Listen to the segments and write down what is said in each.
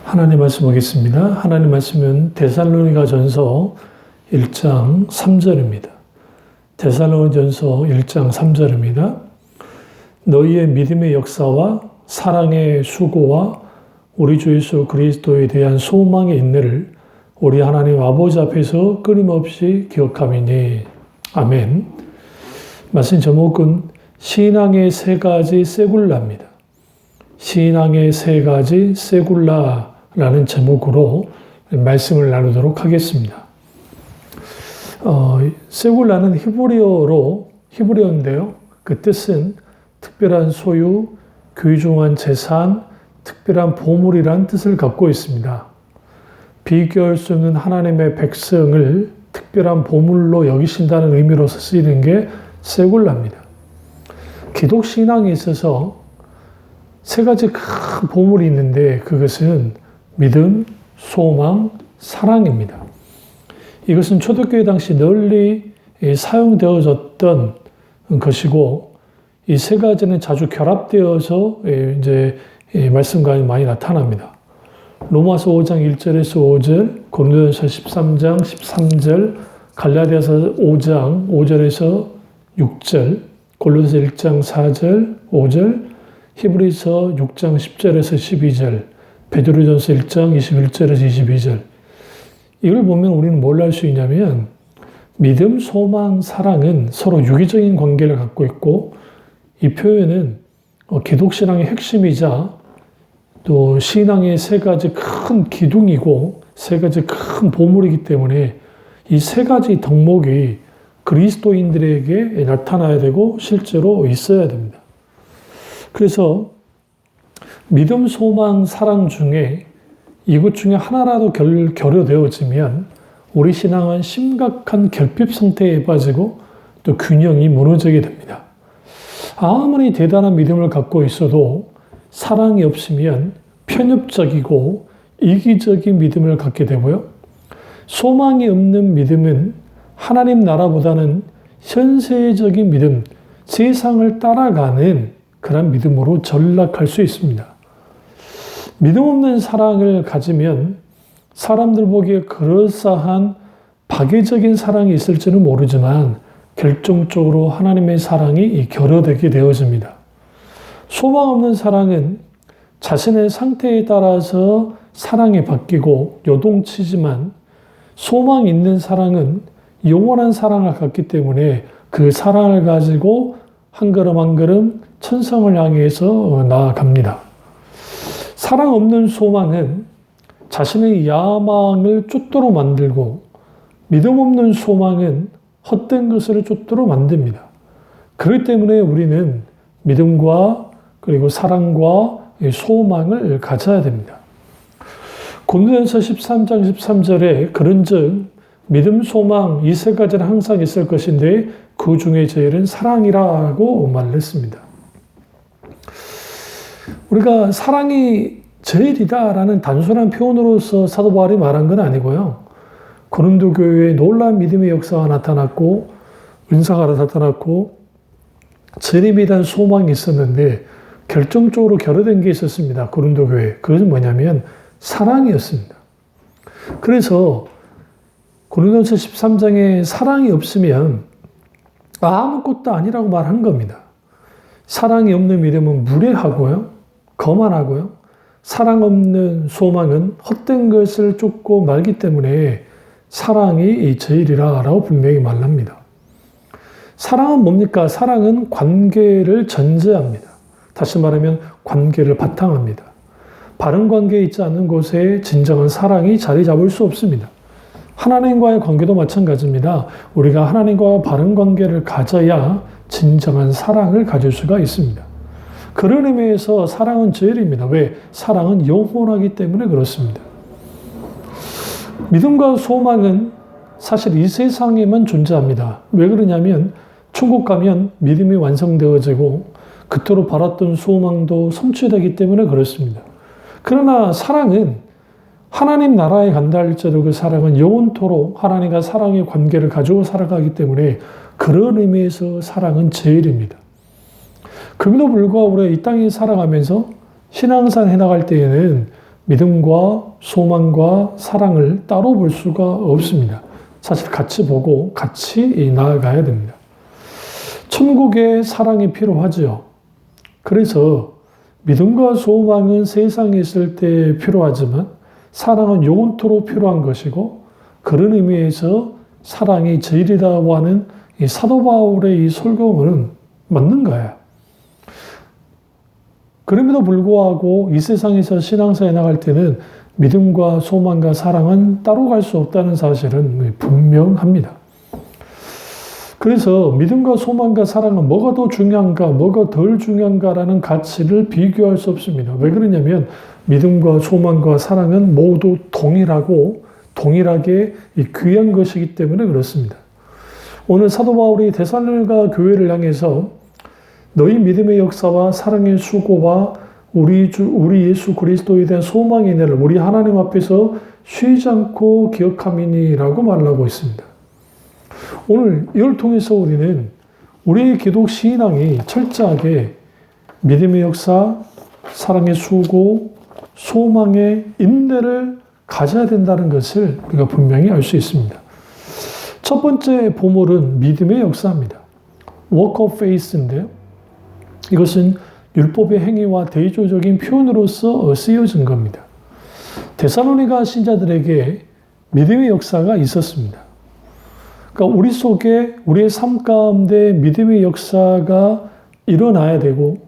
하나님 말씀 보겠습니다. 하나님 말씀은 데살로니가 전서 1장 3절입니다. 데살로니가 전서 1장 3절입니다. 너희의 믿음의 역사와 사랑의 수고와 우리 주 예수 그리스도에 대한 소망의 인내를 우리 하나님 아버지 앞에서 끊임없이 기억함이니. 아멘. 말씀 제목은 신앙의 세 가지 세굴라입니다. 신앙의 세 가지 세굴라라는 제목으로 말씀을 나누도록 하겠습니다. 세굴라는 히브리어인데요. 그 뜻은 특별한 소유, 귀중한 재산, 특별한 보물이란 뜻을 갖고 있습니다. 비교할 수 없는 하나님의 백성을 특별한 보물로 여기신다는 의미로서 쓰이는 게 세굴라입니다. 기독 신앙에 있어서 세 가지 큰 보물이 있는데 그것은 믿음, 소망, 사랑입니다. 이것은 초대교회 당시 널리 사용되어졌던 것이고 이 세 가지는 자주 결합되어서 이제 말씀과 많이 나타납니다. 로마서 5장 1절에서 5절, 고린도전서 13장 13절, 갈라디아서 5장 5절에서 6절, 골로새서 1장 4절 5절, 히브리서 6장 10절에서 12절, 베드로전서 1장 21절에서 22절. 이걸 보면 우리는 뭘 알 수 있냐면 믿음, 소망, 사랑은 서로 유기적인 관계를 갖고 있고 이 표현은 기독신앙의 핵심이자 또 신앙의 세 가지 큰 기둥이고 세 가지 큰 보물이기 때문에 이 세 가지 덕목이 그리스도인들에게 나타나야 되고 실제로 있어야 됩니다. 그래서 믿음, 소망, 사랑 중에 이것 중에 하나라도 결여되어지면 우리 신앙은 심각한 결핍 상태에 빠지고 또 균형이 무너지게 됩니다. 아무리 대단한 믿음을 갖고 있어도 사랑이 없으면 편협적이고 이기적인 믿음을 갖게 되고요. 소망이 없는 믿음은 하나님 나라보다는 현세적인 믿음, 세상을 따라가는 그런 믿음으로 전락할 수 있습니다. 믿음 없는 사랑을 가지면 사람들 보기에 그럴싸한 파괴적인 사랑이 있을지는 모르지만 결정적으로 하나님의 사랑이 결여되게 되어집니다. 소망 없는 사랑은 자신의 상태에 따라서 사랑이 바뀌고 요동치지만 소망 있는 사랑은 영원한 사랑을 갖기 때문에 그 사랑을 가지고 한 걸음 한 걸음 천성을 향해서 나아갑니다. 사랑 없는 소망은 자신의 야망을 쫓도록 만들고 믿음 없는 소망은 헛된 것을 쫓도록 만듭니다. 그렇기 때문에 우리는 믿음과 그리고 사랑과 소망을 가져야 됩니다. 고린도전서 13장 13절에 그런즉 믿음, 소망 이 세 가지는 항상 있을 것인데 그 중에 제일은 사랑이라고 말을 했습니다. 우리가 사랑이 제일이다라는 단순한 표현으로서 사도 바울이 말한 건 아니고요. 고린도 교회에 놀라운 믿음의 역사가 나타났고 은사가 나타났고 재림에 대한 소망이 있었는데 결정적으로 결여된 게 있었습니다. 고린도 교회. 그것은 뭐냐면 사랑이었습니다. 그래서 고린도전서 13장에 사랑이 없으면 아무것도 아니라고 말한 겁니다. 사랑이 없는 믿음은 무례하고요. 거만하고요. 사랑 없는 소망은 헛된 것을 쫓고 말기 때문에 사랑이 제일이라고 분명히 말합니다. 사랑은 뭡니까? 사랑은 관계를 전제합니다. 다시 말하면 관계를 바탕합니다. 바른 관계에 있지 않는 곳에 진정한 사랑이 자리 잡을 수 없습니다. 하나님과의 관계도 마찬가지입니다. 우리가 하나님과 바른 관계를 가져야 진정한 사랑을 가질 수가 있습니다. 그런 의미에서 사랑은 제일입니다. 왜? 사랑은 영원하기 때문에 그렇습니다. 믿음과 소망은 사실 이 세상에만 존재합니다. 왜 그러냐면 천국 가면 믿음이 완성되어지고 그토록 바랐던 소망도 성취되기 때문에 그렇습니다. 그러나 사랑은 하나님 나라에 간다 할지라도 그 사랑은 영원토록 하나님과 사랑의 관계를 가지고 살아가기 때문에 그런 의미에서 사랑은 제일입니다. 그럼에도 불구하고 우리가 이 땅에 살아가면서 신앙생활 해나갈 때에는 믿음과 소망과 사랑을 따로 볼 수가 없습니다. 사실 같이 보고 같이 나아가야 됩니다. 천국에 사랑이 필요하죠. 그래서 믿음과 소망은 세상에 있을 때 필요하지만 사랑은 영원토록 필요한 것이고, 그런 의미에서 사랑이 제일이라고 하는 이 사도 바울의 이 설교는 맞는 거예요. 그럼에도 불구하고 이 세상에서 신앙사에 나갈 때는 믿음과 소망과 사랑은 따로 갈 수 없다는 사실은 분명합니다. 그래서 믿음과 소망과 사랑은 뭐가 더 중요한가, 뭐가 덜 중요한가라는 가치를 비교할 수 없습니다. 왜 그러냐면 믿음과 소망과 사랑은 모두 동일하고 동일하게 귀한 것이기 때문에 그렇습니다. 오늘 사도 바울이 데살로니가 교회를 향해서 너희 믿음의 역사와 사랑의 수고와 우리 예수 그리스도에 대한 소망의 은혜를 우리 하나님 앞에서 쉬지 않고 기억함이니라고 말하고 있습니다. 오늘 이걸 통해서 우리는 우리의 기독 신앙이 철저하게 믿음의 역사, 사랑의 수고, 소망의 인내를 가져야 된다는 것을 우리가 분명히 알 수 있습니다. 첫 번째 보물은 믿음의 역사입니다. Walk of Faith인데요. 이것은 율법의 행위와 대조적인 표현으로서 쓰여진 겁니다. 데살로니가 신자들에게 믿음의 역사가 있었습니다. 그러니까 우리 속에 우리의 삶 가운데 믿음의 역사가 일어나야 되고,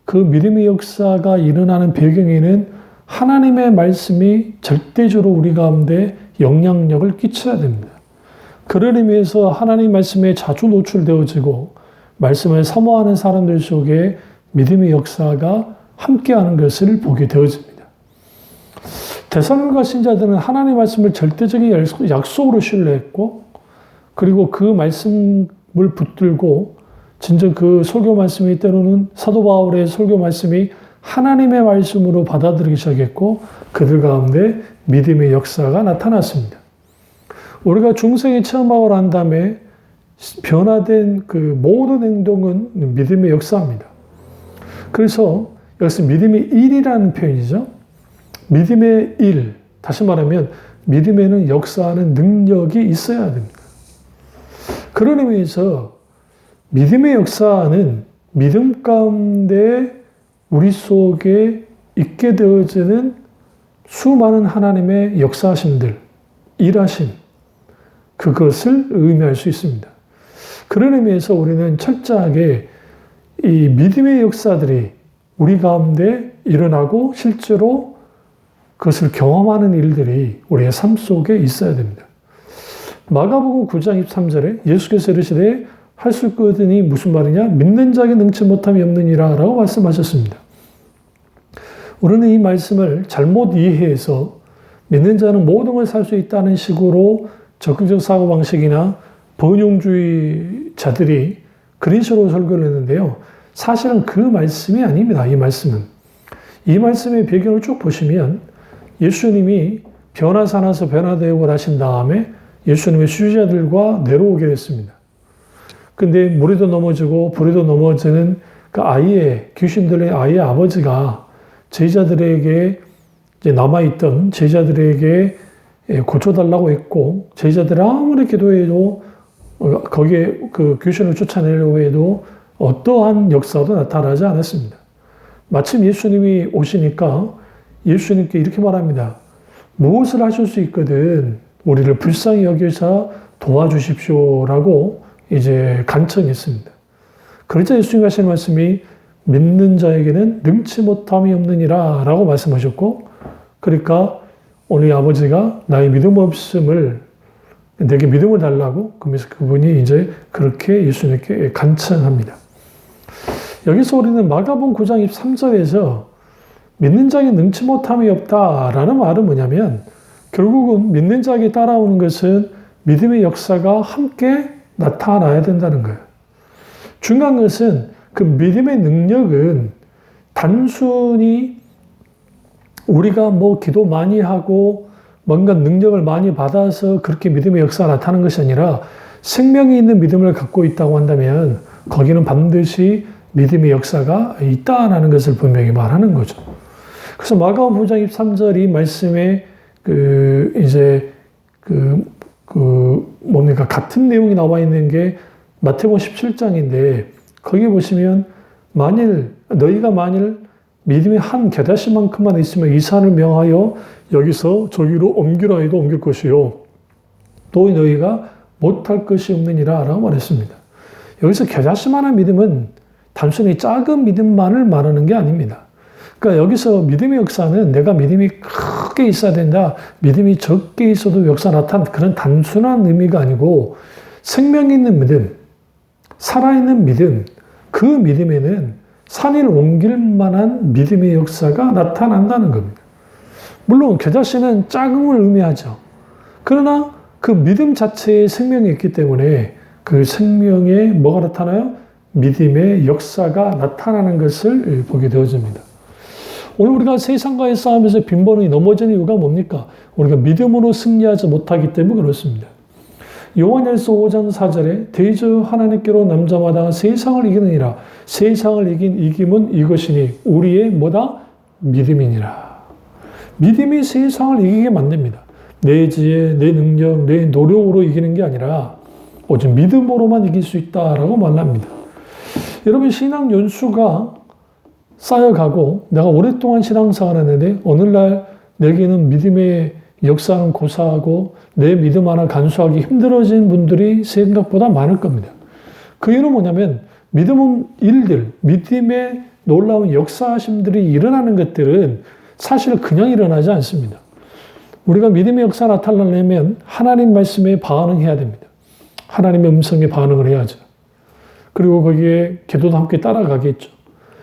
그 믿음의 역사가 일어나는 배경에는 하나님의 말씀이 절대적으로 우리 가운데 영향력을 끼쳐야 됩니다. 그런 의미에서 하나님 말씀에 자주 노출되어지고 말씀을 사모하는 사람들 속에 믿음의 역사가 함께하는 것을 보게 되어집니다. 데살로니가 신자들은 하나님 말씀을 절대적인 약속으로 신뢰했고, 그리고 그 말씀을 붙들고 진정 그 설교 말씀이 때로는 사도 바울의 설교 말씀이 하나님의 말씀으로 받아들이기 시작했고, 그들 가운데 믿음의 역사가 나타났습니다. 우리가 중생의 체험하고 난 다음에 변화된 그 모든 행동은 믿음의 역사입니다. 그래서 여기서 믿음의 일이라는 표현이죠. 믿음의 일, 다시 말하면 믿음에는 역사하는 능력이 있어야 됩니다. 그런 의미에서 믿음의 역사는 믿음 가운데 우리 속에 있게 되어지는 수많은 하나님의 역사하심들, 일하심, 그것을 의미할 수 있습니다. 그런 의미에서 우리는 철저하게 이 믿음의 역사들이 우리 가운데 일어나고 실제로 그것을 경험하는 일들이 우리의 삶 속에 있어야 됩니다. 마가복음 9장 23절에 예수께서 이르시되 할 수 있거든이 무슨 말이냐? 믿는 자에게 능치 못함이 없느니라 라고 말씀하셨습니다. 우리는 이 말씀을 잘못 이해해서 믿는 자는 모든 걸 살 수 있다는 식으로 적극적 사고방식이나 번용주의자들이 그런 식으로 설교를 했는데요. 사실은 그 말씀이 아닙니다. 이 말씀은. 이 말씀의 배경을 쭉 보시면 예수님이 변화산에서 변화되고 나신 다음에 예수님의 수제자들과 내려오게 됐습니다. 근데 물에도 넘어지고 불에도 넘어지는 그 아이의, 귀신들의 아이의 아버지가 제자들에게 이제 남아있던 제자들에게 고쳐달라고 했고, 제자들이 아무리 기도해도 거기에 그 귀신을 쫓아내려고 해도 어떠한 역사도 나타나지 않았습니다. 마침 예수님이 오시니까 예수님께 이렇게 말합니다. 무엇을 하실 수 있거든 우리를 불쌍히 여기서 도와주십시오라고 이제 간청했습니다. 그러자 예수님 하시는 말씀이 믿는 자에게는 능치 못함이 없느니라 라고 말씀하셨고, 그러니까 오늘 아버지가 나의 믿음 없음을 내게 믿음을 달라고, 그러면서 그분이 이제 그렇게 예수님께 간청합니다. 여기서 우리는 마가복음 9장 23절에서 믿는 자에게 능치 못함이 없다라는 말은 뭐냐면, 결국은 믿는 자에게 따라오는 것은 믿음의 역사가 함께 나타나야 된다는 거예요. 중요한 것은 그 믿음의 능력은 단순히 우리가 뭐 기도 많이 하고 뭔가 능력을 많이 받아서 그렇게 믿음의 역사가 나타나는 것이 아니라, 생명이 있는 믿음을 갖고 있다고 한다면 거기는 반드시 믿음의 역사가 있다라는 것을 분명히 말하는 거죠. 그래서 마가복음 5장 23절 이 말씀에 뭡니까? 같은 내용이 나와 있는 게 마태복음 17장인데, 거기 보시면 너희가 만일 믿음이 한 겨자씨만큼만 있으면 이 산을 명하여 여기서 저기로 옮기라 해도 옮길 것이요. 또 너희가 못할 것이 없느니라 라고 말했습니다. 여기서 겨자씨만한 믿음은 단순히 작은 믿음만을 말하는 게 아닙니다. 그러니까 여기서 믿음의 역사는 내가 믿음이 크게 있어야 된다, 믿음이 적게 있어도 역사 나타난 그런 단순한 의미가 아니고, 생명 있는 믿음, 살아있는 믿음, 그 믿음에는 산을 옮길 만한 믿음의 역사가 나타난다는 겁니다. 물론 겨자씨는 작음을 의미하죠. 그러나 그 믿음 자체에 생명이 있기 때문에 그 생명에 뭐가 나타나요? 믿음의 역사가 나타나는 것을 보게 되어집니다. 오늘 우리가 세상과의 싸움에서 빈번히 넘어지는 이유가 뭡니까? 우리가 믿음으로 승리하지 못하기 때문에 그렇습니다. 요한일서 5장 4절에 대저 하나님께로 남자마다 세상을 이기느니라. 세상을 이긴 이김은 이것이니 우리의 뭐다? 믿음이니라. 믿음이 세상을 이기게 만듭니다. 내 지혜, 내 능력, 내 노력으로 이기는 게 아니라 오직 믿음으로만 이길 수 있다라고 말합니다. 여러분, 신앙 연수가 쌓여가고 내가 오랫동안 신앙생활을 했는데 오늘날 내게는 믿음의 역사는 고사하고 내 믿음 하나 간수하기 힘들어진 분들이 생각보다 많을 겁니다. 그 이유는 뭐냐면 믿음은 일들, 믿음의 놀라운 역사하심들이 일어나는 것들은 사실 그냥 일어나지 않습니다. 우리가 믿음의 역사 나타나려면 하나님 말씀에 반응해야 됩니다. 하나님의 음성에 반응을 해야죠. 그리고 거기에 기도도 함께 따라가겠죠.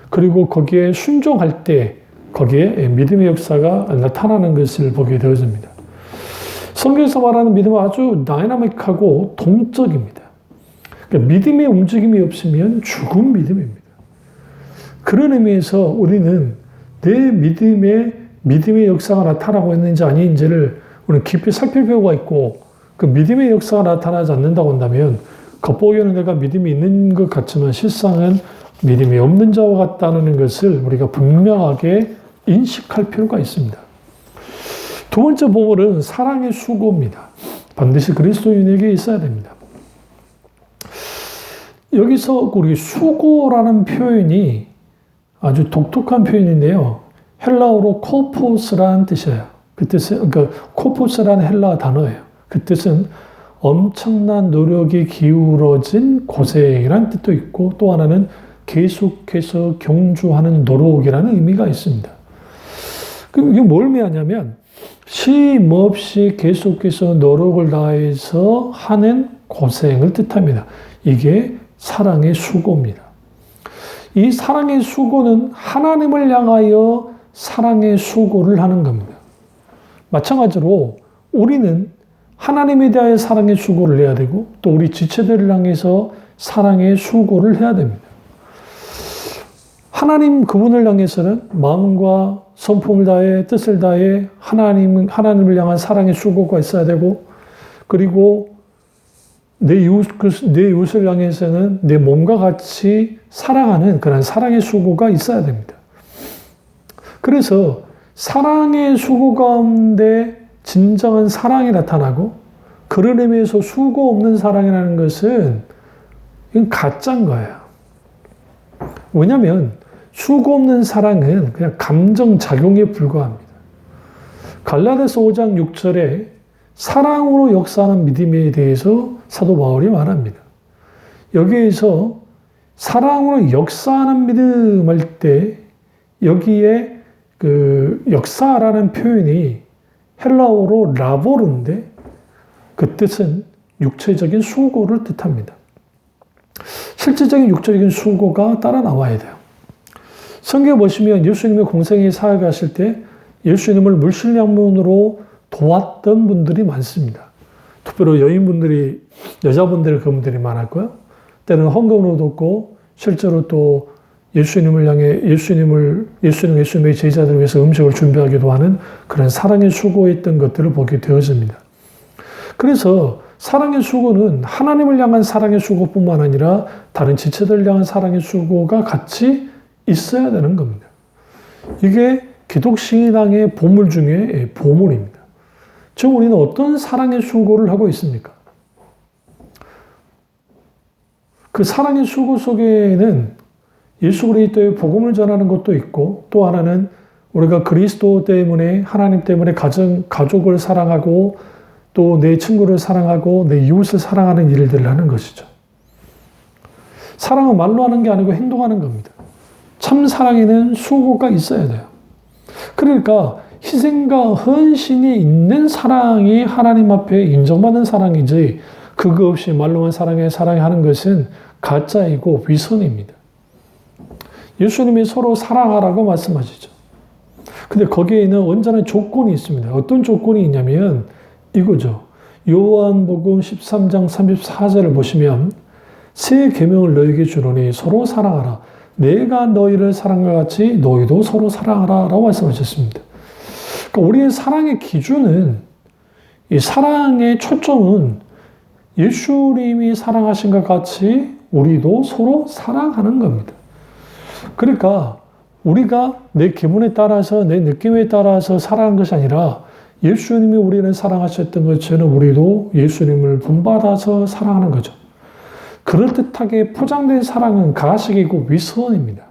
그리고 거기에 순종할 때 거기에 믿음의 역사가 나타나는 것을 보게 되어집니다. 성경에서 말하는 믿음은 아주 다이나믹하고 동적입니다. 그러니까 믿음의 움직임이 없으면 죽은 믿음입니다. 그런 의미에서 우리는 내 믿음의 역사가 나타나고 있는지 아닌지를 우리는 깊이 살펴보고 있고, 그 믿음의 역사가 나타나지 않는다고 한다면 겉보기에는 내가 믿음이 있는 것 같지만 실상은 믿음이 없는 자와 같다는 것을 우리가 분명하게 인식할 필요가 있습니다. 두 번째 보물은 사랑의 수고입니다. 반드시 그리스도인에게 있어야 됩니다. 여기서 우리 수고라는 표현이 아주 독특한 표현인데요. 헬라어로 코포스라는 뜻이에요. 그 뜻은, 코포스라는 헬라 단어예요. 그 뜻은 엄청난 노력이 기울어진 고생이라는 뜻도 있고, 또 하나는 계속해서 경주하는 노력이라는 의미가 있습니다. 그럼 이게 뭘 의미하냐면 쉼 없이 계속해서 노력을 다해서 하는 고생을 뜻합니다. 이게 사랑의 수고입니다. 이 사랑의 수고는 하나님을 향하여 사랑의 수고를 하는 겁니다. 마찬가지로 우리는 하나님에 대하여 사랑의 수고를 해야 되고, 또 우리 지체들을 향해서 사랑의 수고를 해야 됩니다. 하나님 그분을 향해서는 마음과 성품을 다해 뜻을 다해 하나님을 향한 사랑의 수고가 있어야 되고, 그리고 내 이웃을 향해서는 내 몸과 같이 사랑하는 그런 사랑의 수고가 있어야 됩니다. 그래서 사랑의 수고 가운데 진정한 사랑이 나타나고, 그런 의미에서 수고 없는 사랑이라는 것은 이건 가짜인 거예요. 왜냐하면 수고 없는 사랑은 그냥 감정작용에 불과합니다. 갈라디아서 5장 6절에 사랑으로 역사하는 믿음에 대해서 사도 바울이 말합니다. 여기에서 사랑으로 역사하는 믿음 할 때 여기에 그 역사라는 표현이 헬라어로 라보르인데 그 뜻은 육체적인 수고를 뜻합니다. 실질적인 육체적인 수고가 따라 나와야 돼요. 성경에 보시면 예수님의 공생에 살아가실 때 예수님을 물신양면으로 도왔던 분들이 많습니다. 특별히 여자분들 그분들이 많았고요. 때는 헌금으로 돕고, 실제로 또 예수님을 향해 예수님의 제자들을 위해서 음식을 준비하기도 하는 그런 사랑의 수고했던 것들을 보게 되어집니다. 그래서 사랑의 수고는 하나님을 향한 사랑의 수고뿐만 아니라 다른 지체들을 향한 사랑의 수고가 같이 있어야 되는 겁니다. 이게 기독신앙의 보물 중에 보물입니다. 지금 우리는 어떤 사랑의 수고를 하고 있습니까? 그 사랑의 수고 속에는 예수 그리스도의 복음을 전하는 것도 있고, 또 하나는 우리가 그리스도 때문에, 하나님 때문에 가족을 사랑하고 또 내 친구를 사랑하고 내 이웃을 사랑하는 일들을 하는 것이죠. 사랑은 말로 하는 게 아니고 행동하는 겁니다. 참 사랑에는 수고가 있어야 돼요. 그러니까 희생과 헌신이 있는 사랑이 하나님 앞에 인정받는 사랑이지, 그거 없이 말로만 사랑하는 것은 가짜이고 위선입니다. 예수님이 서로 사랑하라고 말씀하시죠. 근데 거기에는 언제나 조건이 있습니다. 어떤 조건이 있냐면 이거죠. 요한복음 13장 34절을 보시면 새 계명을 너에게 주노니 서로 사랑하라. 내가 너희를 사랑과 같이 너희도 서로 사랑하라 라고 말씀하셨습니다. 그러니까 우리의 사랑의 기준은, 이 사랑의 초점은 예수님이 사랑하신 것 같이 우리도 서로 사랑하는 겁니다. 그러니까 우리가 내 기분에 따라서, 내 느낌에 따라서 사랑한 것이 아니라 예수님이 우리를 사랑하셨던 것처럼 우리도 예수님을 본받아서 사랑하는 거죠. 그럴듯하게 포장된 사랑은 가식이고 위선입니다.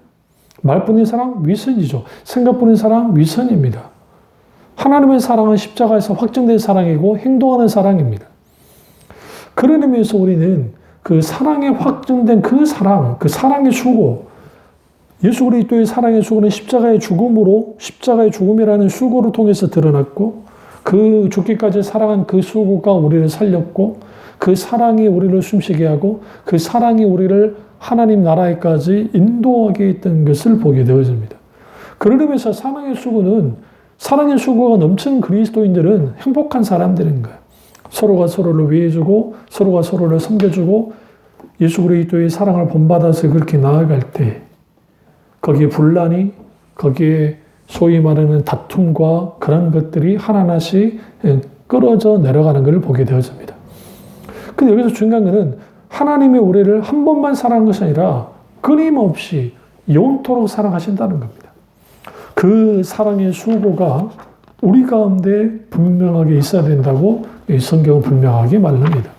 말뿐인 사랑 위선이죠. 생각뿐인 사랑 위선입니다. 하나님의 사랑은 십자가에서 확정된 사랑이고 행동하는 사랑입니다. 그런 의미에서 우리는 그 사랑에 확정된 그 사랑의 수고, 예수 그리스도의 사랑의 수고는 십자가의 죽음이라는 수고를 통해서 드러났고, 그 죽기까지 사랑한 그 수고가 우리를 살렸고, 그 사랑이 우리를 숨쉬게 하고, 그 사랑이 우리를 하나님 나라에까지 인도하게 했던 것을 보게 되어집니다. 그런 의미에서 사랑의 수고가 넘치는 그리스도인들은 행복한 사람들인 거예요. 서로가 서로를 위해주고, 서로가 서로를 섬겨주고, 예수 그리스도의 사랑을 본받아서 그렇게 나아갈 때, 거기에 분란이, 거기에 소위 말하는 다툼과 그런 것들이 하나하나씩 끌어져 내려가는 것을 보게 되어집니다. 근데 여기서 중요한 것은 하나님이 우리를 한 번만 사랑한 것이 아니라 끊임없이 영원토록 사랑하신다는 겁니다. 그 사랑의 수고가 우리 가운데 분명하게 있어야 된다고 이 성경은 분명하게 말합니다.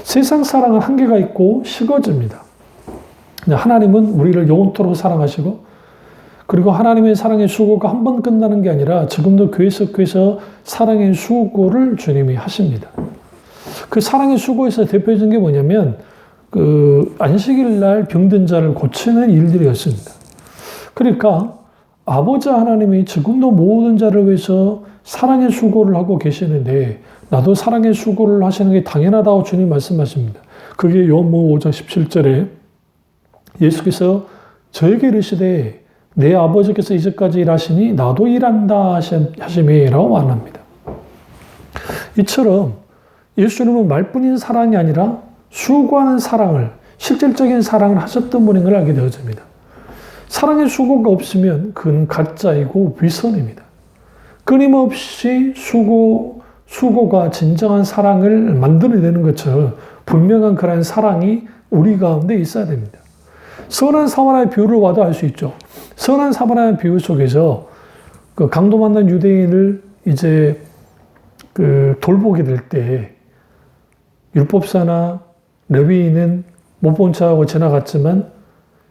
세상 사랑은 한계가 있고 식어집니다. 하나님은 우리를 영원토록 사랑하시고, 그리고 하나님의 사랑의 수고가 한 번 끝나는 게 아니라 지금도 교회 속에서 사랑의 수고를 주님이 하십니다. 그 사랑의 수고에서 대표적인 게 뭐냐면 그 안식일 날 병든 자를 고치는 일들이었습니다. 그러니까 아버지 하나님이 지금도 모든 자를 위해서 사랑의 수고를 하고 계시는데, 나도 사랑의 수고를 하시는 게 당연하다고 주님 말씀하십니다. 그게 요한복음 5장 17절에 예수께서 저에게 이르시되 내 아버지께서 이제까지 일하시니 나도 일한다 하심이라고 말합니다. 이처럼 예수님은 말뿐인 사랑이 아니라 수고하는 사랑을, 실질적인 사랑을 하셨던 분인 걸 알게 되어집니다. 사랑의 수고가 없으면 그건 가짜이고 위선입니다. 끊임없이 수고가 진정한 사랑을 만들어내는 것처럼 분명한 그런 사랑이 우리 가운데 있어야 됩니다. 선한 사마리아의 비유를 봐도 알 수 있죠. 선한 사마리아의 비유 속에서 그 강도 만난 유대인을 이제 그 돌보게 될 때 율법사나 레위인은 못 본 척하고 지나갔지만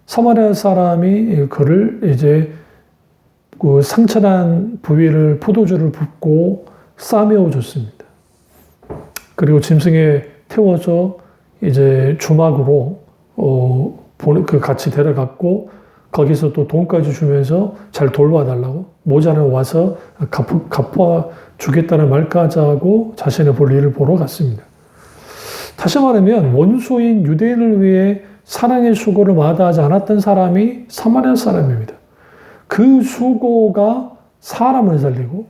사마리아 사람이 그를 이제 그 상처난 부위를 포도주를 붓고 싸매어 줬습니다. 그리고 짐승에 태워서 이제 주막으로 같이 데려갔고, 거기서 또 돈까지 주면서 잘 돌봐달라고, 모자는 와서 갚아 주겠다는 말까지 하고 자신의 볼 일을 보러 갔습니다. 다시 말하면 원수인 유대인을 위해 사랑의 수고를 마다하지 않았던 사람이 사마리아 사람입니다. 그 수고가 사람을 살리고,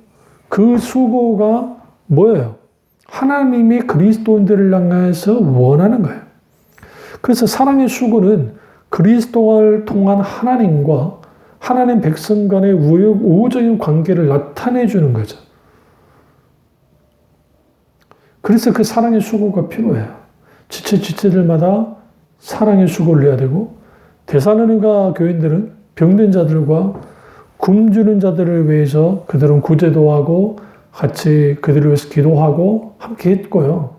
그 수고가 뭐예요? 하나님이 그리스도인들을 향해서 원하는 거예요. 그래서 사랑의 수고는 그리스도를 통한 하나님과 하나님 백성 간의 우호적인 관계를 나타내 주는 거죠. 그래서 그 사랑의 수고가 필요해요. 지체들마다 사랑의 수고를 해야 되고, 데살로니가 교인들은 병든 자들과 굶주린 자들을 위해서 그들은 구제도 하고 같이 그들을 위해서 기도하고 함께 했고요.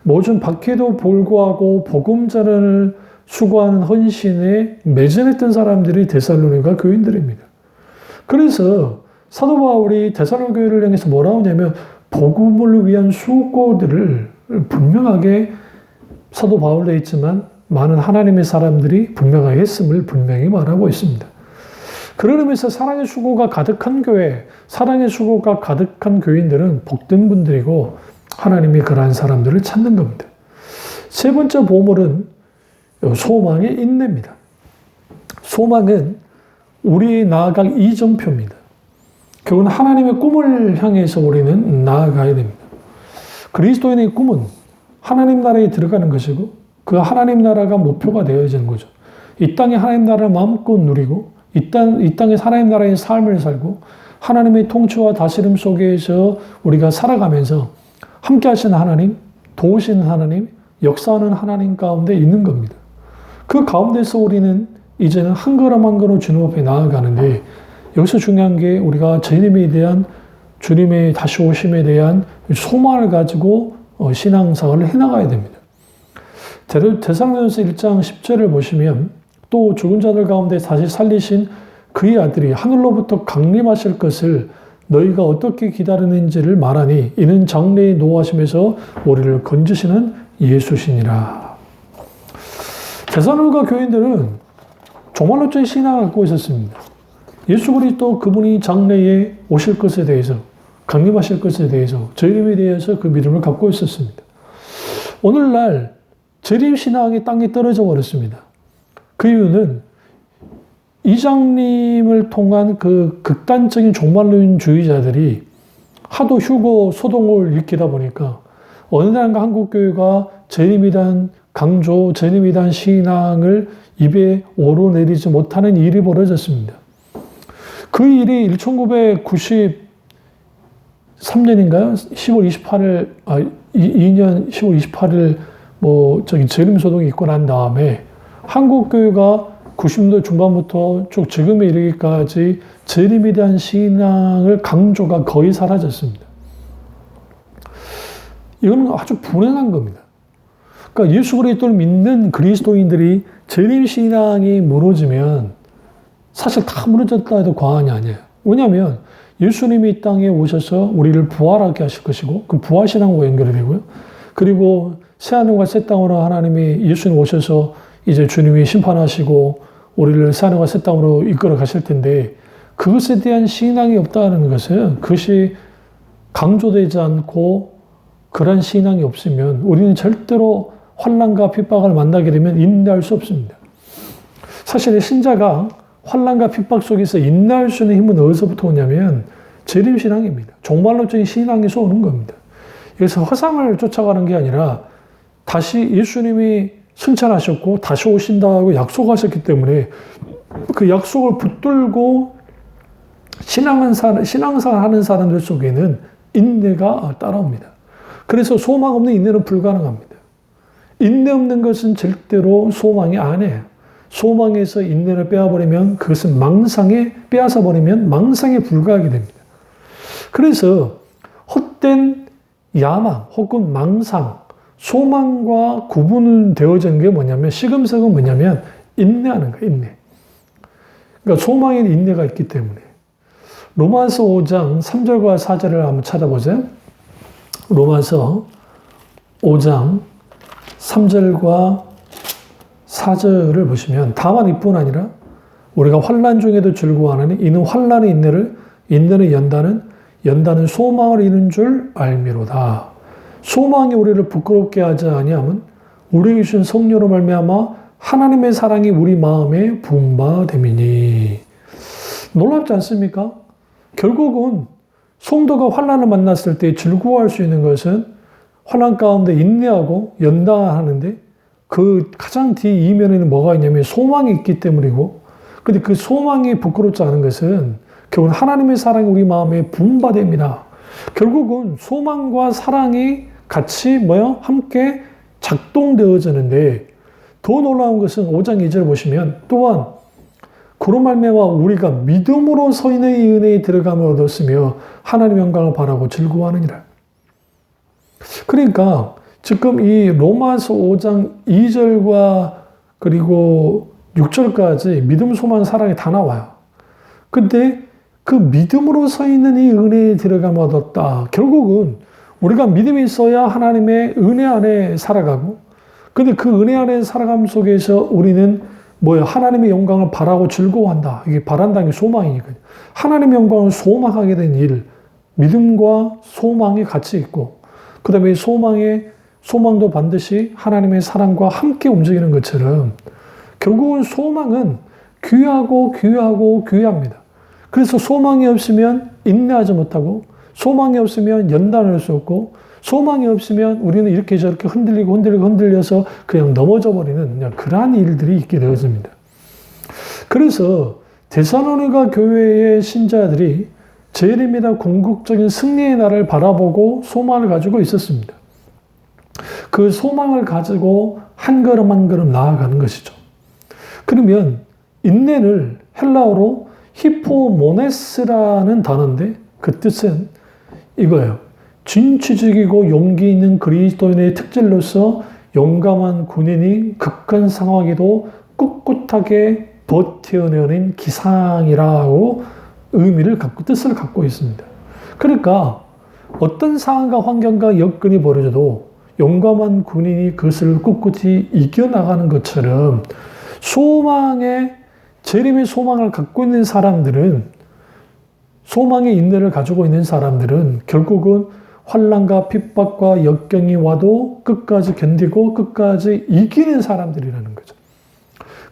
모든 박해도 불구하고 복음자를 수고하는 헌신에 매진했던 사람들이 데살로니가 교인들입니다. 그래서 사도 바울이 데살로니가 교회를 향해서 뭐라고 하냐면 복음을 위한 수고들을 분명하게 사도 바울도 있지만 많은 하나님의 사람들이 분명하게 했음을 분명히 말하고 있습니다. 그런 의미에서 사랑의 수고가 가득한 교회, 사랑의 수고가 가득한 교인들은 복된 분들이고 하나님이 그러한 사람들을 찾는 겁니다. 세 번째 보물은 소망의 인내입니다. 소망은 우리 나아갈 이정표입니다. 결국은 하나님의 꿈을 향해서 우리는 나아가야 됩니다. 그리스도인의 꿈은 하나님 나라에 들어가는 것이고 그 하나님 나라가 목표가 되어지는 거죠. 이 땅에 하나님 나라를 마음껏 누리고 이 땅에 하나님 나라의 삶을 살고 하나님의 통치와 다스림 속에서 우리가 살아가면서 함께 하시는 하나님, 도우시는 하나님, 역사하는 하나님 가운데 있는 겁니다. 그 가운데서 우리는 이제는 한 걸음 한 걸음 주님 앞에 나아가는데 여기서 중요한 게 우리가 주님에 대한 주님의 다시 오심에 대한 소망을 가지고 신앙생활을 해나가야 됩니다. 데살로니가서 1장 10절을 보시면 또 죽은 자들 가운데 다시 살리신 그의 아들이 하늘로부터 강림하실 것을 너희가 어떻게 기다리는지를 말하니 이는 장래에 노하심에서 우리를 건지시는 예수시니라. 데살로니가 교인들은 종말론적인 신앙을 갖고 있었습니다. 예수 그리스도 그분이 장래에 오실 것에 대해서 강림하실 것에 대해서 재림에 대해서 그 믿음을 갖고 있었습니다. 오늘날 재림 신앙이 땅에 떨어져 버렸습니다. 그 이유는 이장님을 통한 그 극단적인 종말론주의자들이 하도 휴거 소동을 일으키다 보니까 어느 날인가 한국교회가 재림에 대한 강조, 재림에 대한 신앙을 입에 오르내리지 못하는 일이 벌어졌습니다. 그 일이 1993년인가요? 10월 28일, 2년 10월 28일 재림 소동이 있고 난 다음에 한국교회가 90년대 중반부터 쭉 지금에 이르기까지 재림에 대한 신앙을 강조가 거의 사라졌습니다. 이거는 아주 불행한 겁니다. 그러니까 예수 그리스도를 믿는 그리스도인들이 재림 신앙이 무너지면 사실 다 무너졌다 해도 과언이 아니에요. 왜냐하면 예수님이 이 땅에 오셔서 우리를 부활하게 하실 것이고 그 부활신앙과 연결이 되고요. 그리고 새하늘과 새 땅으로 하나님이 예수님 오셔서 이제 주님이 심판하시고 우리를 새하늘과 새 땅으로 이끌어 가실 텐데 그것에 대한 신앙이 없다는 것은 그것이 강조되지 않고 그런 신앙이 없으면 우리는 절대로 환난과 핍박을 만나게 되면 인내할 수 없습니다. 사실 신자가 환난과 핍박 속에서 인내할 수 있는 힘은 어디서부터 오냐면 재림신앙입니다. 종말론적인 신앙에서 오는 겁니다. 그래서 허상을 쫓아가는 게 아니라 다시 예수님이 승천하셨고 다시 오신다고 약속하셨기 때문에 그 약속을 붙들고 신앙생활 하는 사람들 속에는 인내가 따라옵니다. 그래서 소망 없는 인내는 불가능합니다. 인내 없는 것은 절대로 소망이 아니에요. 소망에서 인내를 빼앗아버리면 그것은 빼앗아버리면 망상에 불과하게 됩니다. 그래서 헛된 야망 혹은 망상, 소망과 구분되어진 게 뭐냐면 시금석은 뭐냐면 인내하는 거예요. 인내. 그러니까 소망에는 인내가 있기 때문에. 로마서 5장 3절과 4절을 한번 찾아보세요. 로마서 5장 3절과 4절을 보시면 다만 이뿐 아니라 우리가 환난 중에도 즐거워하느니 이는 환난의 인내는 연단은 소망을 이룬 줄 알미로다. 소망이 우리를 부끄럽게 하지 아니하면 우리에게 주신 성령으로 말미암아 하나님의 사랑이 우리 마음에 부은 바 됨이니. 놀랍지 않습니까? 결국은 성도가 환난을 만났을 때 즐거워할 수 있는 것은 환난 가운데 인내하고 연단하는데 그 가장 뒤 이면에는 뭐가 있냐면 소망이 있기 때문이고, 근데 그 소망이 부끄럽지 않은 것은 결국은 하나님의 사랑이 우리 마음에 부은 바 됩니다. 결국은 소망과 사랑이 같이 함께 작동되어지는데 더 놀라운 것은 5장 2절 보시면 또한 그로 말미암아 우리가 믿음으로 서 있는 이 은혜에 들어감을 얻었으며 하나님의 영광을 바라고 즐거워하느니라. 그러니까 지금 이 로마서 5장 2절과 그리고 6절까지 믿음, 소망, 사랑이 다 나와요. 근데 그 믿음으로 서 있는 이 은혜에 들어감을 얻었다. 결국은 우리가 믿음이 있어야 하나님의 은혜 안에 살아가고, 근데 그 은혜 안에 살아감 속에서 우리는 뭐예요? 하나님의 영광을 바라고 즐거워한다. 이게 바란다는 게 소망이니까요. 하나님의 영광을 소망하게 된 일, 믿음과 소망이 같이 있고, 그 다음에 소망도 반드시 하나님의 사랑과 함께 움직이는 것처럼 결국은 소망은 귀하합니다. 그래서 소망이 없으면 인내하지 못하고, 소망이 없으면 연단할 수 없고, 소망이 없으면 우리는 이렇게 저렇게 흔들려서 그냥 넘어져 버리는 그냥 그러한 일들이 있게 되었습니다. 그래서 데살로니가 교회의 신자들이 재림이나 궁극적인 승리의 날을 바라보고 소망을 가지고 있었습니다. 그 소망을 가지고 한 걸음 한 걸음 나아가는 것이죠. 그러면 인내를 헬라어로 히포모네스라는 단어인데 그 뜻은 이거예요. 진취적이고 용기 있는 그리스도인의 특질로서 용감한 군인이 극한 상황에도 꿋꿋하게 버텨내는 기상이라고 뜻을 갖고 있습니다. 그러니까 어떤 상황과 환경과 여건이 벌어져도 용감한 군인이 그것을 꿋꿋이 이겨나가는 것처럼 재림의 소망을 갖고 있는 사람들은, 소망의 인내를 가지고 있는 사람들은 결국은 환난과 핍박과 역경이 와도 끝까지 견디고 끝까지 이기는 사람들이라는 거죠.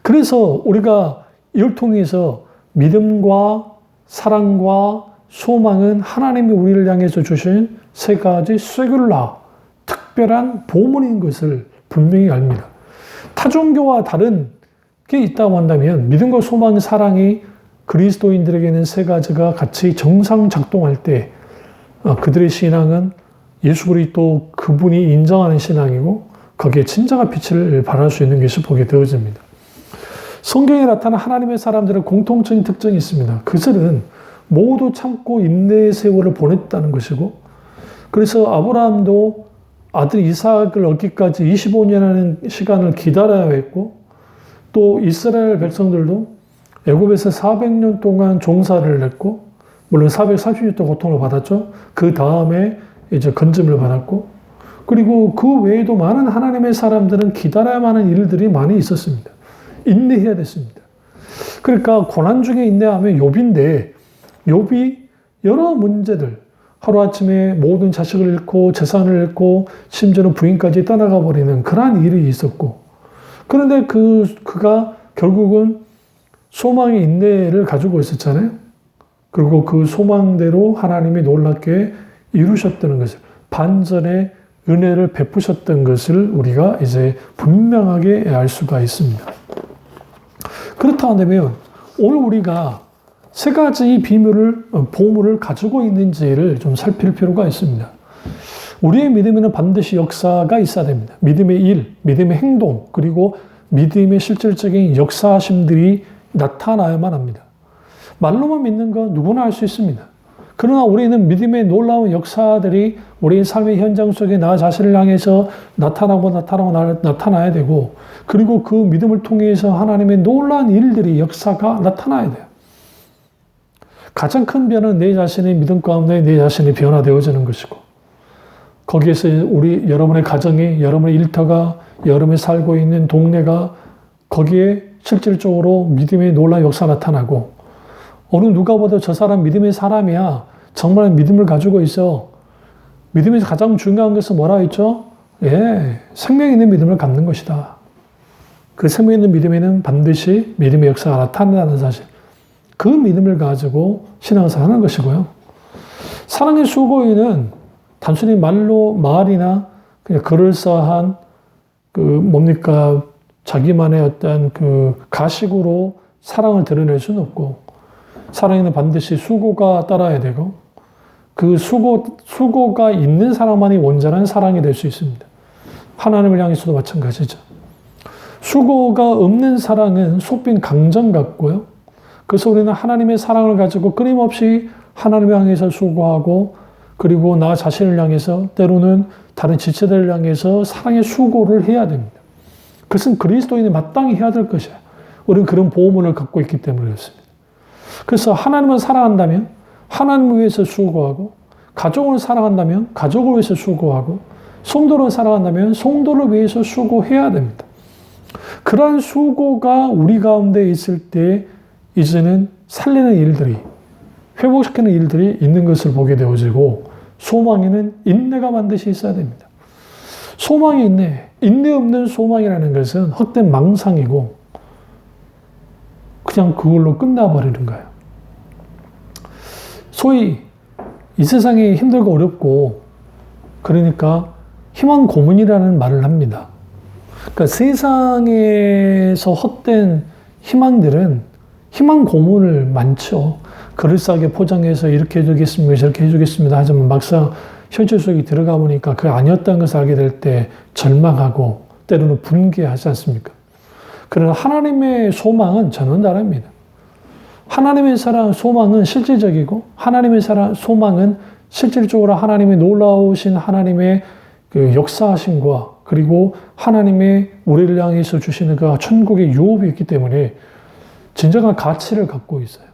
그래서 우리가 이걸 통해서 믿음과 사랑과 소망은 하나님이 우리를 향해서 주신 세 가지 쇠굴라, 특별한 보물인 것을 분명히 압니다. 타종교와 다른 게 있다고 한다면 믿음과 소망, 사랑이 그리스도인들에게는 세 가지가 같이 정상 작동할 때 그들의 신앙은 예수 그리스도 그분이 인정하는 신앙이고 거기에 진정한 빛을 발할 수 있는 것이 보게 되어집니다. 성경에 나타난 하나님의 사람들의 공통적인 특징이 있습니다. 그들은 모두 참고 인내의 세월을 보냈다는 것이고, 그래서 아브라함도 아들 이삭을 얻기까지 25년이라는 시간을 기다려야 했고, 또 이스라엘 백성들도 애굽에서 400년 동안 종살이를 했고, 물론 430년 동안 고통을 받았죠. 그 다음에 이제 건짐을 받았고, 그리고 그 외에도 많은 하나님의 사람들은 기다려야만 하는 일들이 많이 있었습니다. 인내해야 됐습니다. 그러니까 고난 중에 인내하면 욥인데, 욥이 여러 문제들, 하루아침에 모든 자식을 잃고 재산을 잃고 심지어는 부인까지 떠나가 버리는 그러한 일이 있었고, 그런데 그가 결국은 소망의 인내를 가지고 있었잖아요. 그리고 그 소망대로 하나님이 놀랍게 이루셨다는 것을, 반전의 은혜를 베푸셨던 것을 우리가 이제 분명하게 알 수가 있습니다. 그렇다 한다면 오늘 우리가 세 가지 보물을 가지고 있는지를 좀 살필 필요가 있습니다. 우리의 믿음에는 반드시 역사가 있어야 됩니다. 믿음의 일, 믿음의 행동, 그리고 믿음의 실질적인 역사심들이 나타나야만 합니다. 말로만 믿는 건 누구나 할 수 있습니다. 그러나 우리는 믿음의 놀라운 역사들이 우리의 삶의 현장 속에 나 자신을 향해서 나타나야 되고, 그리고 그 믿음을 통해서 하나님의 놀라운 일들이, 역사가 나타나야 돼요. 가장 큰 변화는 내 자신의 믿음 가운데 내 자신이 변화되어지는 것이고, 거기에서 여러분의 가정이, 여러분의 일터가, 여러분이 살고 있는 동네가, 거기에 실질적으로 믿음의 놀라운 역사 나타나고, 어느 누가 봐도 저 사람 믿음의 사람이야, 정말 믿음을 가지고 있어. 믿음에서 가장 중요한 것은 뭐라 했죠? 생명 있는 믿음을 갖는 것이다. 그 생명 있는 믿음에는 반드시 믿음의 역사가 나타난다는 사실, 그 믿음을 가지고 신앙생활 하는 것이고요. 사랑의 수고인은 단순히 말이나 그냥 그럴싸한 자기만의 어떤 가식으로 사랑을 드러낼 수는 없고, 사랑에는 반드시 수고가 따라야 되고, 그 수고가 있는 사람만이 온전한 사랑이 될 수 있습니다. 하나님을 향해서도 마찬가지죠. 수고가 없는 사랑은 속빈 강정 같고요. 그래서 우리는 하나님의 사랑을 가지고 끊임없이 하나님을 향해서 수고하고 그리고 나 자신을 향해서 때로는 다른 지체들을 향해서 사랑의 수고를 해야 됩니다. 그것은 그리스도인이 마땅히 해야 될 것이에요. 우리는 그런 보호문을 갖고 있기 때문에 그렇습니다. 그래서 하나님을 사랑한다면 하나님을 위해서 수고하고 가족을 사랑한다면 가족을 위해서 수고하고 성도를 사랑한다면 성도를 위해서 수고해야 됩니다. 그러한 수고가 우리 가운데 있을 때 이제는 살리는 일들이 회복시키는 일들이 있는 것을 보게 되어지고 소망에는 인내가 반드시 있어야 됩니다. 소망이 인내 없는 소망이라는 것은 헛된 망상이고 그냥 그걸로 끝나버리는 거예요. 소위 이 세상이 힘들고 어렵고 그러니까 희망 고문이라는 말을 합니다. 그러니까 세상에서 헛된 희망들은 희망 고문을 많죠. 그럴싸하게 포장해서 이렇게 해주겠습니다, 저렇게 해주겠습니다 하지만 막상 현실 속에 들어가 보니까 그게 아니었다는 것을 알게 될 때 절망하고 때로는 분개하지 않습니까? 그러나 하나님의 소망은 전혀 다릅니다. 하나님의 소망은 실질적이고 하나님의 소망은 실질적으로 하나님의 놀라우신 하나님의 그 역사하심과 그리고 하나님의 우리를 향해서 주시는 그 천국의 유업이 있기 때문에 진정한 가치를 갖고 있어요.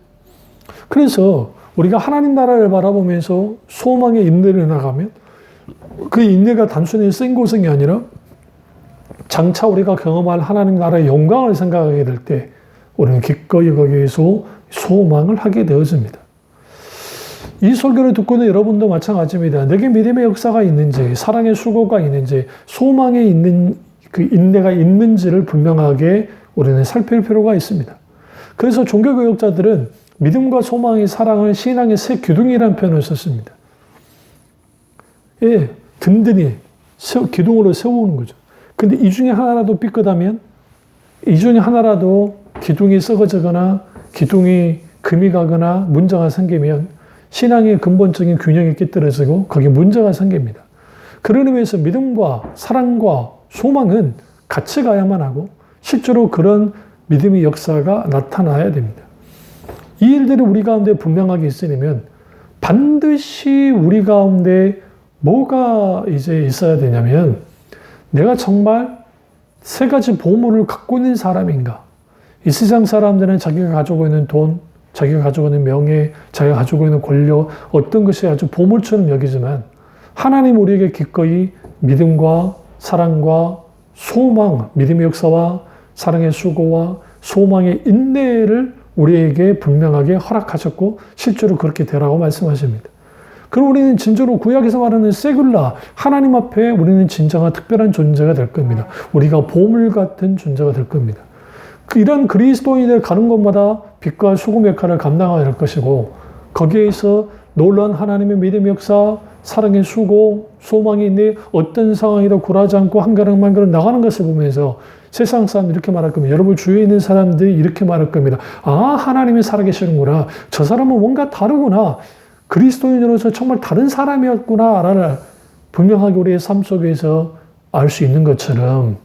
그래서 우리가 하나님 나라를 바라보면서 소망의 인내를 나가면 그 인내가 단순히 생고생이 아니라 장차 우리가 경험할 하나님 나라의 영광을 생각하게 될 때 우리는 기꺼이 거기에서 소망을 하게 되어집니다. 이 설교를 듣고는 여러분도 마찬가지입니다. 내게 믿음의 역사가 있는지, 사랑의 수고가 있는지, 소망에 있는 그 인내가 있는지를 분명하게 우리는 살필 필요가 있습니다. 그래서 종교교육자들은 믿음과 소망의 사랑을 신앙의 새 기둥이라는 표현을 썼습니다. 예, 든든히 기둥으로 세우는 거죠. 근데 이 중에 하나라도 삐끗하면, 이 중에 하나라도 기둥이 썩어지거나 기둥이 금이 가거나 문제가 생기면 신앙의 근본적인 균형이 깨뜨려지고 거기에 문제가 생깁니다. 그런 의미에서 믿음과 사랑과 소망은 같이 가야만 하고 실제로 그런 믿음의 역사가 나타나야 됩니다. 이 일들이 우리 가운데 분명하게 있으려면 반드시 우리 가운데 뭐가 이제 있어야 되냐면 내가 정말 세 가지 보물을 갖고 있는 사람인가? 이 세상 사람들은 자기가 가지고 있는 돈, 자기가 가지고 있는 명예, 자기가 가지고 있는 권력, 어떤 것이 아주 보물처럼 여기지만 하나님 우리에게 기꺼이 믿음과 사랑과 소망, 믿음의 역사와 사랑의 수고와 소망의 인내를 우리에게 분명하게 허락하셨고 실제로 그렇게 되라고 말씀하십니다. 그럼 우리는 진짜로 구약에서 말하는 세굴라, 하나님 앞에 우리는 진정한 특별한 존재가 될 겁니다. 우리가 보물 같은 존재가 될 겁니다. 이런 그리스도인들 가는 곳마다 빛과 소금의 역할을 감당하게 될 것이고 거기에서 놀라운 하나님의 믿음의 역사, 사랑의 수고, 소망이 있는 어떤 상황이도 굴하지 않고 한 걸음 한 걸음 나가는 것을 보면서 세상 사람들이 이렇게 말할 겁니다. 여러분 주위에 있는 사람들이 이렇게 말할 겁니다. 아, 하나님이 살아계시는구나. 저 사람은 뭔가 다르구나. 그리스도인으로서 정말 다른 사람이었구나 라는 분명하게 우리의 삶 속에서 알 수 있는 것처럼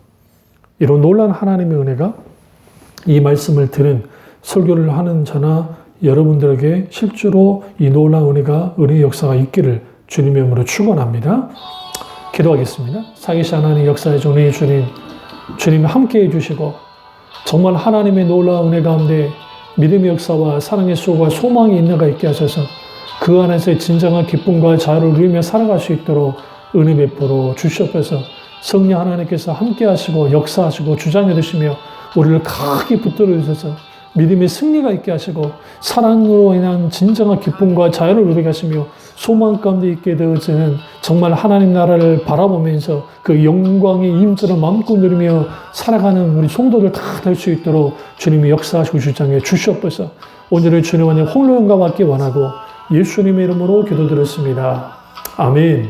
이런 놀라운 하나님의 은혜가 이 말씀을 들은 설교를 하는 저나 여러분들에게 실제로 이 놀라운 은혜의 역사가 있기를 주님의 이름으로 축원합니다. 기도하겠습니다. 살아계신 하나님 역사의 존귀 주님, 주님이 함께해 주시고 정말 하나님의 놀라운 은혜 가운데 믿음의 역사와 사랑의 수고와 소망이 있는가 있게 하셔서 그 안에서의 진정한 기쁨과 자유를 누리며 살아갈 수 있도록 은혜 베풀어 주시옵소서. 성령 하나님께서 함께 하시고 역사하시고 주장해 주시며 우리를 크게 붙들어 주셔서 믿음의 승리가 있게 하시고 사랑으로 인한 진정한 기쁨과 자유를 누리게 하시며 소망 가운데 있게 되어지는 정말 하나님 나라를 바라보면서 그 영광의 임재를 마음껏 누리며 살아가는 우리 성도들 다 될 수 있도록 주님이 역사하시고 주장해 주시옵소서. 오늘을 주님 안에 홀로 영광받기 원하고 예수님의 이름으로 기도드렸습니다. 아멘.